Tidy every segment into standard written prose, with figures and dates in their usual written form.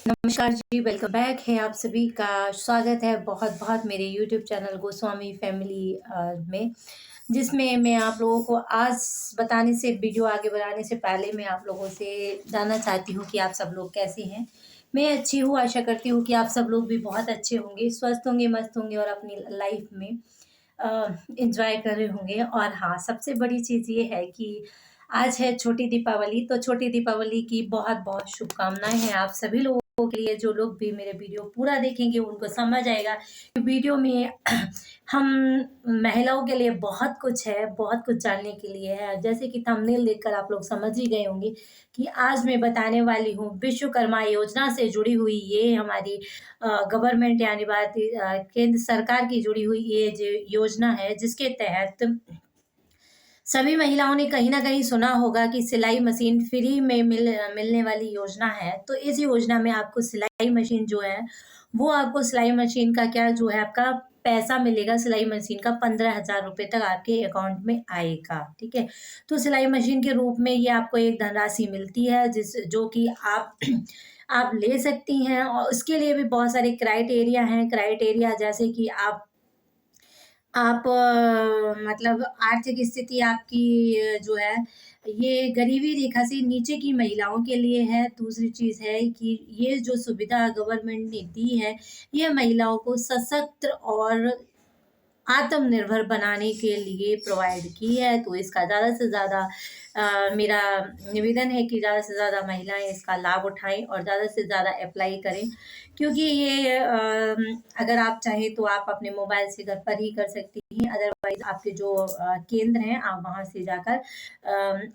नमस्कार जी, welcome back है। आप सभी का स्वागत है बहुत-बहुत मेरे यूट्यूब चैनल गोस्वामी फैमिली में, जिसमें मैं आप लोगों को आज बताने से वीडियो आगे बढ़ाने से पहले मैं आप लोगों से जानना चाहती हूँ कि आप सब लोग कैसे हैं। मैं अच्छी हूँ, आशा करती हूँ कि आप सब लोग भी बहुत अच्छे होंगे, स्वस्थ होंगे, मस्त होंगे और अपनी लाइफ में एन्जॉय कर रहे होंगे। और हाँ, सबसे बड़ी चीज़ ये है कि आज है छोटी दीपावली, तो छोटी दीपावली की बहुत-बहुत शुभकामनाएँ हैं आप सभी लोगों के लिए। जो लोग भी मेरे वीडियो पूरा देखेंगे उनको समझ आएगा कि वीडियो में हम महिलाओं के लिए बहुत कुछ है, बहुत कुछ जानने के लिए है। जैसे कि थंबनेल देखकर आप लोग समझ ही गए होंगे कि आज मैं बताने वाली हूँ विश्वकर्मा योजना से जुड़ी हुई ये हमारी गवर्नमेंट यानी भारतीय केंद्र सरकार की जुड़ी हुई ये जो योजना है, जिसके तहत सभी महिलाओं ने कहीं न कहीं सुना होगा कि सिलाई मशीन फ्री में मिलने वाली योजना है। तो इस योजना में आपको सिलाई मशीन जो है, वो आपको सिलाई मशीन का क्या जो है आपका पैसा मिलेगा, सिलाई मशीन का 15,000 रुपए तक आपके अकाउंट में आएगा, ठीक है? तो सिलाई मशीन के रूप में ये आपको एक धनराशि मिलती है जो कि आप आप ले सकती हैं और उसके लिए भी बहुत सारे क्राइटेरिया हैं। क्राइटेरिया जैसे कि आप मतलब आर्थिक स्थिति आपकी जो है ये गरीबी रेखा से नीचे की महिलाओं के लिए है। दूसरी चीज़ है कि ये जो सुविधा गवर्नमेंट ने दी है, ये महिलाओं को सशक्त और आत्मनिर्भर बनाने के लिए प्रोवाइड की है। तो इसका ज़्यादा से ज़्यादा मेरा निवेदन है कि ज़्यादा से ज़्यादा महिलाएँ इसका लाभ उठाएँ और ज़्यादा से ज़्यादा अप्लाई करें, क्योंकि ये अगर आप चाहें तो आप अपने मोबाइल से घर पर ही कर सकती हैं। अदरवाइज़ आपके जो केंद्र हैं, आप वहाँ से जाकर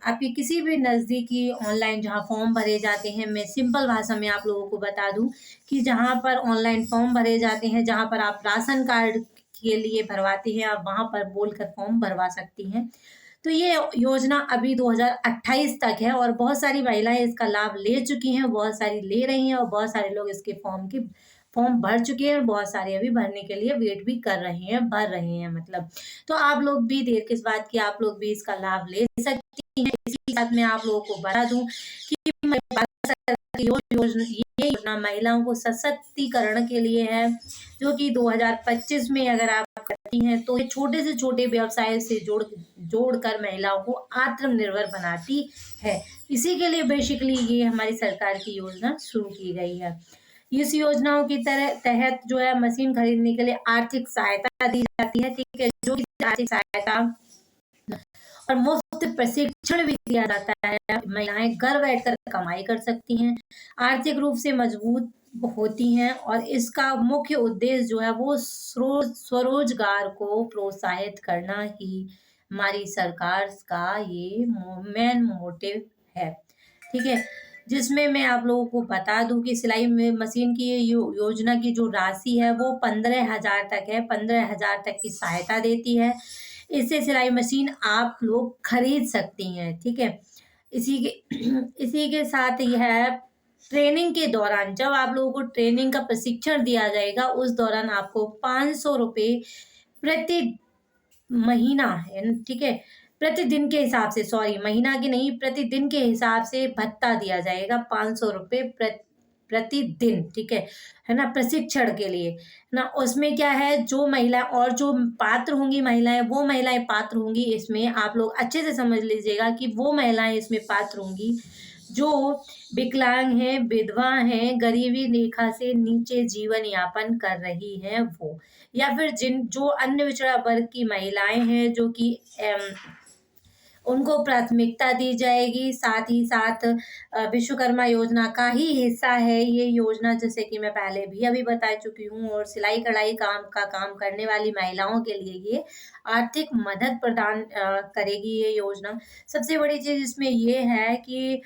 आपके किसी भी नज़दीकी ऑनलाइन जहाँ फॉर्म भरे जाते हैं, मैं सिंपल भाषा में आप लोगों को बता दूँ कि जहाँ पर ऑनलाइन फॉर्म भरे जाते हैं, जहाँ पर आप राशन कार्ड के लिए भरवाती हैं, आप वहाँ पर बोलकर फॉर्म भरवा सकती हैं। तो ये योजना अभी 2028 तक है और बहुत सारी महिलाएँ इसका लाभ ले चुकी हैं, बहुत सारी ले रही हैं और बहुत सारे लोग इसके फॉर्म भर चुके हैं और बहुत सारे अभी भरने के लिए वेट भी कर रहे हैं, भर रहे हैं मतलब। तो आप लोग भी देर किस बात की, आप लोग भी इसका लाभ ले सकती हैं। इसी के साथ मैं आप लोगों को बता दूँ कि भारत सरकार की ये योजना महिलाओं को सशक्तिकरण के लिए है, जो कि 2025 में अगर आप करती हैं तो ये छोटे से छोटे व्यवसाय से जोड़कर महिलाओं को आत्मनिर्भर बनाती है। इसी के लिए बेसिकली ये हमारी सरकार की योजना शुरू की गई है। इस योजनाओं की तहत जो है मशीन खरीदने के लिए आर्थिक सहायता दी जाती है, ठीक है? जो कि आर्थिक सहायता और मुफ्त प्रशिक्षण भी दिया जाता है। महिलाएं घर बैठकर कमाई कर सकती हैं, आर्थिक रूप से मजबूत होती हैं और इसका मुख्य उद्देश्य जो है वो स्वरोजगार को प्रोत्साहित करना ही हमारी सरकार का ये मेन मोटिव है, ठीक है? जिसमें मैं आप लोगों को बता दूं कि सिलाई में मशीन की ये योजना की जो राशि है वो 15,000 तक है। 15,000 तक की सहायता देती है। इससे सिलाई मशीन आप लोग खरीद सकती हैं, ठीक है? इसी के इसी के साथ यह ट्रेनिंग के दौरान जब आप लोगों को ट्रेनिंग का प्रशिक्षण दिया जाएगा, उस दौरान आपको ₹500 प्रति महीना है, ठीक है? प्रतिदिन के हिसाब से, सॉरी महीना की नहीं, प्रतिदिन के हिसाब से भत्ता दिया जाएगा ₹500 प्रतिदिन, ठीक है ना? प्रशिक्षण के लिए, है ना? उसमें क्या है जो महिला और जो पात्र होंगी महिलाएँ, वो महिलाएँ पात्र होंगी इसमें, आप लोग अच्छे से समझ लीजिएगा कि वो महिलाएँ इसमें पात्र होंगी, जो विकलांग हैं, विधवा हैं, गरीबी रेखा से नीचे जीवन यापन कर रही हैं वो। या फिर जो अन्य पिछड़ा वर्ग की महिलाएँ हैं जो कि उनको प्राथमिकता दी जाएगी। साथ ही साथ विश्वकर्मा योजना का ही हिस्सा है ये योजना, जैसे कि मैं पहले भी अभी बता चुकी हूँ, और सिलाई-कढ़ाई काम करने वाली महिलाओं के लिए ये आर्थिक मदद प्रदान करेगी ये योजना। सबसे बड़ी चीज़ इसमें ये है कि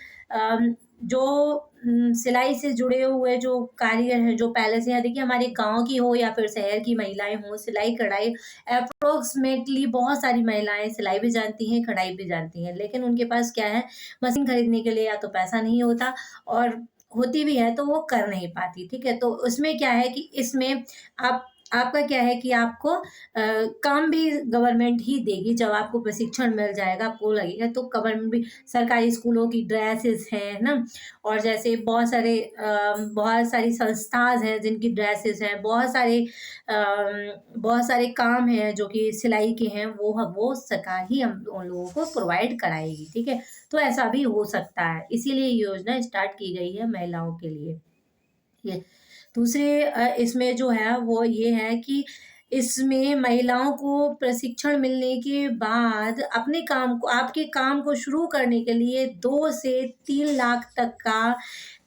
जो सिलाई से जुड़े हुए जो कारीगर हैं, जो पहले से हैं, देखिए हमारे गाँव की हो या फिर शहर की महिलाएँ हों, सिलाई-कढ़ाई अप्रॉक्सिमेटली बहुत सारी महिलाएँ सिलाई भी जानती हैं, कढ़ाई भी जानती हैं, लेकिन उनके पास क्या है, मशीन खरीदने के लिए या तो पैसा नहीं होता, और होती भी है तो वो कर नहीं पाती, ठीक है? तो उसमें क्या है कि इसमें आप आपका क्या है कि आपको काम भी गवर्नमेंट ही देगी। जब आपको प्रशिक्षण मिल जाएगा, आपको लगेगा, तो गवर्नमेंट भी सरकारी स्कूलों की ड्रेसेस हैं ना, और जैसे बहुत सारी संस्थाएं हैं जिनकी ड्रेसेस हैं, बहुत सारे काम हैं जो कि सिलाई के हैं, वो सरकार ही हम उन लोगों को प्रोवाइड कराएगी। ठीक है, तो ऐसा भी हो सकता है, इसीलिए ये योजना स्टार्ट की गई है महिलाओं के लिए। ये दूसरे इसमें जो है वो ये है कि इसमें महिलाओं को प्रशिक्षण मिलने के बाद अपने काम को आपके काम को शुरू करने के लिए 2 से 3 लाख तक का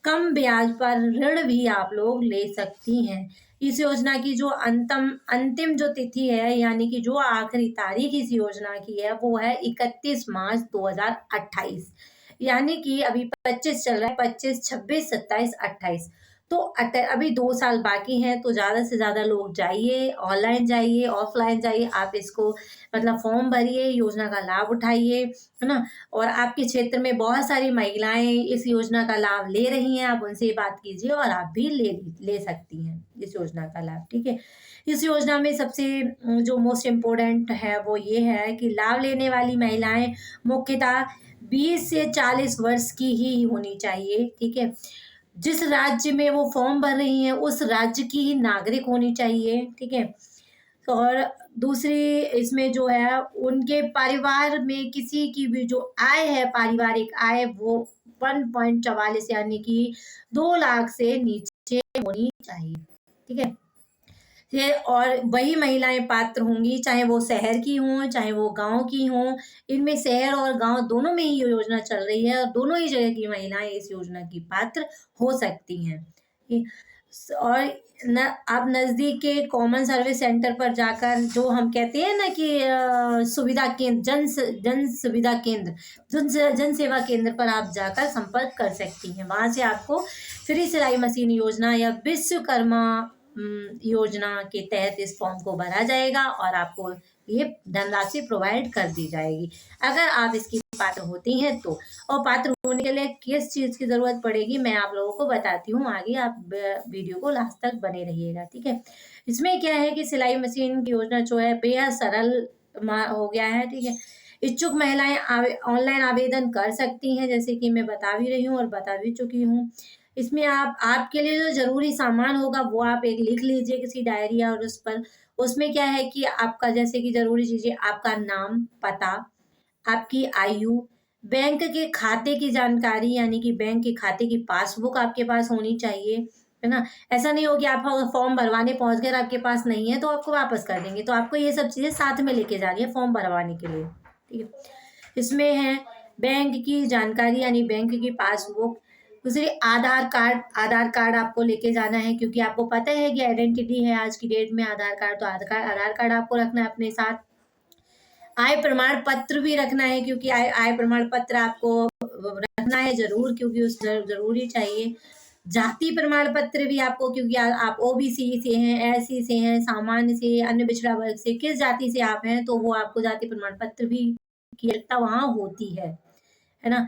कम ब्याज पर ऋण भी आप लोग ले सकती हैं। इस योजना की जो अंतिम जो तिथि है, यानी कि जो आखिरी तारीख इस योजना की है, वो है 31 मार्च 2028। यानी कि अभी 25 चल रहा है, 25, 26, 27, 28। तो अभी 2 साल बाकी हैं, तो ज़्यादा से ज़्यादा लोग जाइए, ऑनलाइन जाइए, ऑफलाइन जाइए, आप इसको मतलब फॉर्म भरिए, योजना का लाभ उठाइए, है ना? और आपके क्षेत्र में बहुत सारी महिलाएँ इस योजना का लाभ ले रही हैं, आप उनसे बात कीजिए और आप भी ले सकती हैं इस योजना का लाभ, ठीक है? इस योजना में सबसे जो मोस्ट इम्पोर्टेंट है वो ये है कि लाभ लेने वाली महिलाएँ मुख्यतः 20 से 40 वर्ष की ही होनी चाहिए, ठीक है? जिस राज्य में वो फॉर्म भर रही हैं, उस राज्य की ही नागरिक होनी चाहिए, ठीक है? और दूसरी इसमें जो है, उनके परिवार में किसी की भी जो आय है, पारिवारिक आय, वो 1.44 यानी कि 2 लाख से नीचे होनी चाहिए, ठीक है? ये और वही महिलाएँ पात्र होंगी, चाहे वो शहर की हों, चाहे वो गाँव की हों। इनमें शहर और गाँव दोनों में ही ये योजना चल रही है, और दोनों ही जगह की महिलाएँ इस योजना की पात्र हो सकती हैं। ये और न आप नज़दीक के कॉमन सर्विस सेंटर पर जाकर, जो हम कहते हैं ना कि सुविधा केंद्र, जन सुविधा केंद्र, जन सेवा केंद्र पर आप जाकर संपर्क कर सकती हैं। वहाँ से आपको फ्री सिलाई मशीन योजना या विश्वकर्मा योजना के तहत इस फॉर्म को भरा जाएगा और आपको ये धनराशि प्रोवाइड कर दी जाएगी, अगर आप इसकी पात्र होती हैं तो। और पात्र होने के लिए किस चीज़ की ज़रूरत पड़ेगी, मैं आप लोगों को बताती हूँ आगे, आप वीडियो को लास्ट तक बने रहिएगा, ठीक है? इसमें क्या है कि सिलाई मशीन की योजना जो है बेहद सरल हो गया है, ठीक है? इच्छुक महिलाएं ऑनलाइन आवेदन कर सकती हैं, जैसे कि मैं बता भी रही हूँ और बता भी चुकी हूँ। इसमें आपके लिए जो ज़रूरी सामान होगा वो आप एक लिख लीजिए किसी डायरी या और उस पर। उसमें क्या है कि आपका जैसे कि ज़रूरी चीज़ें, आपका नाम, पता, आपकी आयु, बैंक के खाते की जानकारी, यानी कि बैंक के खाते की पासबुक आपके पास होनी चाहिए, है ना? ऐसा नहीं हो कि आप फॉर्म भरवाने पहुँच गए और आपके पास नहीं है तो आपको वापस कर देंगे। तो आपको ये सब चीज़ें साथ में लेके जानी है फॉर्म भरवाने के लिए, ठीक है? इसमें है बैंक की जानकारी, यानी बैंक की पासबुक। दूसरी आधार कार्ड आपको लेके जाना है, क्योंकि आपको पता है कि आइडेंटिटी है आज की डेट में आधार कार्ड, तो आधार कार्ड आपको रखना है अपने साथ। आय प्रमाण पत्र भी रखना है, क्योंकि आय प्रमाण पत्र आपको रखना है ज़रूर, क्योंकि उस ज़रूरी चाहिए। जाति प्रमाण पत्र भी आपको, क्योंकि आप ओबीसी से हैं, एससी से हैं, सामान्य से, अन्य पिछड़ा वर्ग से, किस जाति से आप हैं, तो वो आपको जाति प्रमाण पत्र भी की आवश्यकता वहाँ होती है ना?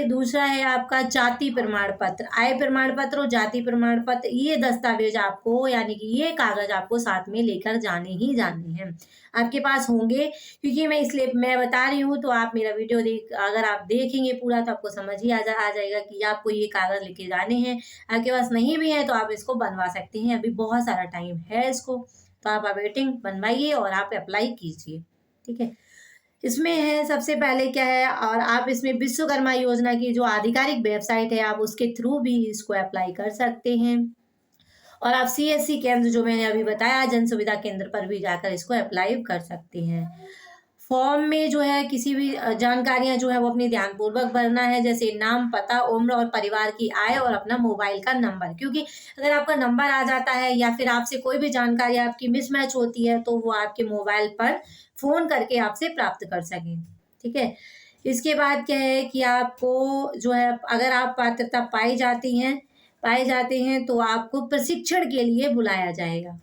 दूसरा है आपका जाति प्रमाण पत्र, आय प्रमाण पत्र और जाति प्रमाण पत्र, ये दस्तावेज आपको, यानी कि ये कागज़ आपको साथ में लेकर जाने ही जाने हैं। आपके पास होंगे, क्योंकि मैं बता रही हूँ, तो आप मेरा वीडियो अगर आप देखेंगे पूरा तो आपको समझ ही आ जाएगा कि आपको ये कागज़ लेके जाने हैं। आपके पास नहीं भी है तो आप इसको बनवा सकते हैं, अभी बहुत सारा टाइम है इसको, तो आप वेटिंग बनवाइए और आप अप्लाई कीजिए, ठीक है? इसमें है सबसे पहले क्या है, और आप इसमें विश्वकर्मा योजना की जो आधिकारिक वेबसाइट है, आप उसके थ्रू भी इसको अप्लाई कर सकते हैं। और आप सीएससी केंद्र, जो मैंने अभी बताया, जन सुविधा केंद्र पर भी जाकर इसको अप्लाई कर सकते हैं। फॉर्म में जो है किसी भी जानकारियाँ जो है वो अपनी ध्यानपूर्वक भरना है, जैसे नाम, पता, उम्र और परिवार की आय और अपना मोबाइल का नंबर, क्योंकि अगर आपका नंबर आ जाता है या फिर आपसे कोई भी जानकारी आपकी मिसमैच होती है तो वो आपके मोबाइल पर फ़ोन करके आपसे प्राप्त कर सकें, ठीक है? इसके बाद क्या है कि आपको जो है, अगर आप पात्रता पाए जाते हैं तो आपको प्रशिक्षण के लिए बुलाया जाएगा।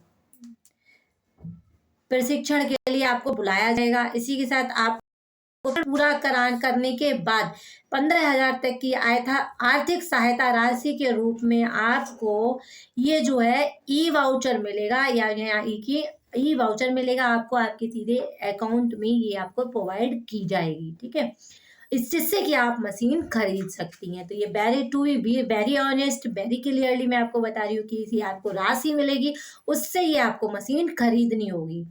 प्रशिक्षण के लिए आपको बुलाया जाएगा। इसी के साथ आप पूरा करने के बाद 15,000 तक की आर्थिक सहायता राशि के रूप में आपको ये जो है ई वाउचर मिलेगा, या ई वाउचर मिलेगा आपको, आपके सीधे अकाउंट में ये आपको प्रोवाइड की जाएगी। ठीक है, इस जिससे कि आप मशीन खरीद सकती हैं। तो ये वेरी ऑनेस्ट, वेरी क्लियरली मैं आपको बता रही हूँ कि इसी आपको राशि मिलेगी, उससे ये आपको मशीन खरीदनी होगी।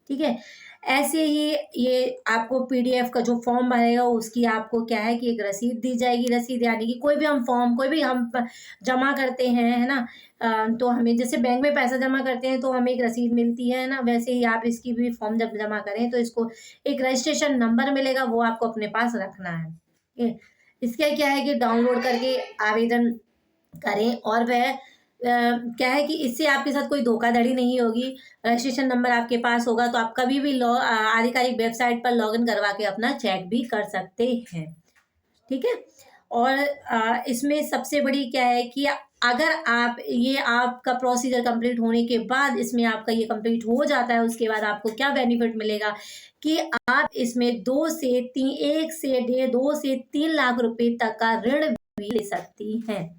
ठीक है, ऐसे ही ये आपको पीडीएफ का जो फॉर्म भरेगा उसकी आपको क्या है कि एक रसीद दी जाएगी। रसीद यानी कि कोई भी हम जमा करते हैं, है ना, तो हमें जैसे बैंक में पैसा जमा करते हैं तो हमें एक रसीद मिलती है ना, वैसे ही आप इसकी भी फॉर्म जब जमा करें तो इसको एक रजिस्ट्रेशन नंबर मिलेगा, वो आपको अपने पास रखना है। ठीक है? इसका क्या है कि डाउनलोड करके आवेदन करें, और वह क्या है कि इससे आपके साथ कोई धोखाधड़ी नहीं होगी। रजिस्ट्रेशन नंबर आपके पास होगा तो आप कभी भी आधिकारिक वेबसाइट पर लॉगिन करवा के अपना चेक भी कर सकते हैं। ठीक है, और इसमें सबसे बड़ी क्या है कि अगर आपका प्रोसीजर कंप्लीट होने के बाद इसमें आपका ये कंप्लीट हो जाता है, उसके बाद आपको क्या बेनिफिट मिलेगा कि आप इसमें 2 से 3 लाख रुपए तक का ऋण भी ले सकती हैं।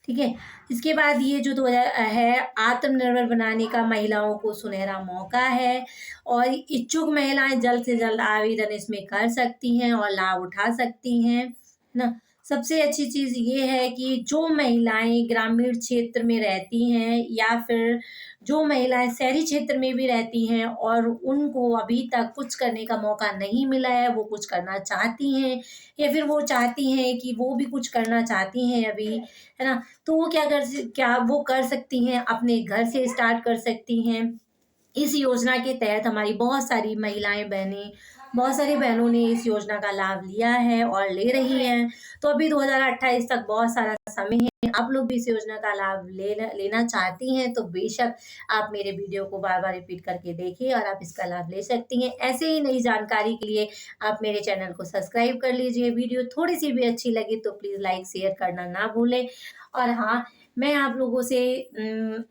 ठीक है, इसके बाद ये जो 2000 है आत्मनिर्भर बनाने का महिलाओं को सुनहरा मौका है, और इच्छुक महिलाएं जल्द से जल्द आवेदन इसमें कर सकती हैं और लाभ उठा सकती हैं, है ना। सबसे अच्छी चीज़ ये है कि जो महिलाएं ग्रामीण क्षेत्र में रहती हैं या फिर जो महिलाएं शहरी क्षेत्र में भी रहती हैं और उनको अभी तक कुछ करने का मौका नहीं मिला है, वो कुछ करना चाहती हैं, या फिर वो चाहती हैं कि वो भी कुछ करना चाहती हैं अभी, है ना, तो वो क्या वो कर सकती हैं, अपने घर से स्टार्ट कर सकती हैं। इस योजना के तहत हमारी बहुत सारी बहनों ने इस योजना का लाभ लिया है और ले रही हैं। तो अभी 2028 तक बहुत सारा समय है, आप लोग भी इस योजना का लाभ लेना चाहती हैं तो बेशक आप मेरे वीडियो को बार-बार रिपीट करके देखिए और आप इसका लाभ ले सकती हैं। ऐसे ही नई जानकारी के लिए आप मेरे चैनल को सब्सक्राइब कर लीजिए। वीडियो थोड़ी-सी भी अच्छी लगी तो प्लीज़ लाइक, शेयर करना ना भूलें। और हाँ, मैं आप लोगों से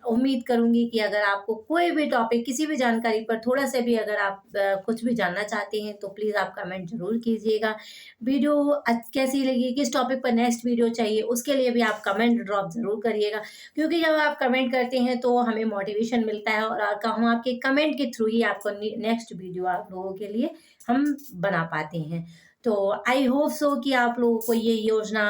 उम्मीद करूँगी कि अगर आपको कोई भी टॉपिक, किसी भी जानकारी पर थोड़ा-सा भी अगर आप कुछ भी जानना चाहते हैं तो प्लीज़ आप कमेंट ज़रूर कीजिएगा। वीडियो कैसी लगी, किस टॉपिक पर नेक्स्ट वीडियो चाहिए, उसके लिए भी आप कमेंट ड्रॉप ज़रूर करिएगा। क्योंकि जब आप कमेंट करते हैं तो हमें मोटिवेशन मिलता है, और हम आपके कमेंट के थ्रू ही आपको नेक्स्ट वीडियो आप लोगों के लिए हम बना पाते हैं। तो आई होप सो कि आप लोगों को ये योजना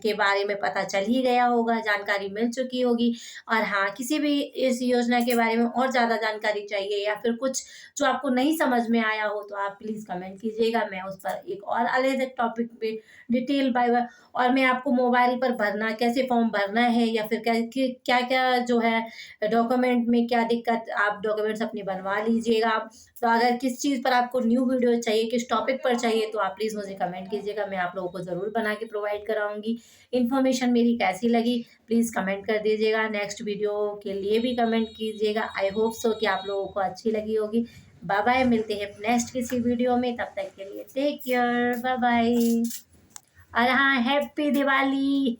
के बारे में पता चल ही गया होगा, जानकारी मिल चुकी होगी। और हाँ, किसी भी इस योजना के बारे में और ज़्यादा जानकारी चाहिए या फिर कुछ जो आपको नहीं समझ में आया हो तो आप प्लीज़ कमेंट कीजिएगा। मैं उस पर एक और अलग टॉपिक पे डिटेल बाय और मैं आपको मोबाइल पर कैसे फॉर्म भरना है, या फिर क्या-क्या जो है डॉक्यूमेंट में क्या दिक्कत, आप डॉक्यूमेंट्स अपने बनवा लीजिएगा। तो अगर किस चीज़ पर आपको न्यू वीडियो चाहिए, किस टॉपिक पर चाहिए, तो आप प्लीज़ मुझे कमेंट कीजिएगा। मैं आप लोगों को ज़रूर बना के प्रोवाइड कराऊँगी। इन्फॉर्मेशन मेरी कैसी लगी प्लीज़ कमेंट कर दीजिएगा। नेक्स्ट वीडियो के लिए भी कमेंट कीजिएगा। आई होप सो कि आप लोगों को अच्छी लगी होगी। बाय-बाय, मिलते हैं नेक्स्ट किसी वीडियो में, तब तक के लिए टेक केयर, बाय-बाय। और हाँ, हैप्पी दिवाली।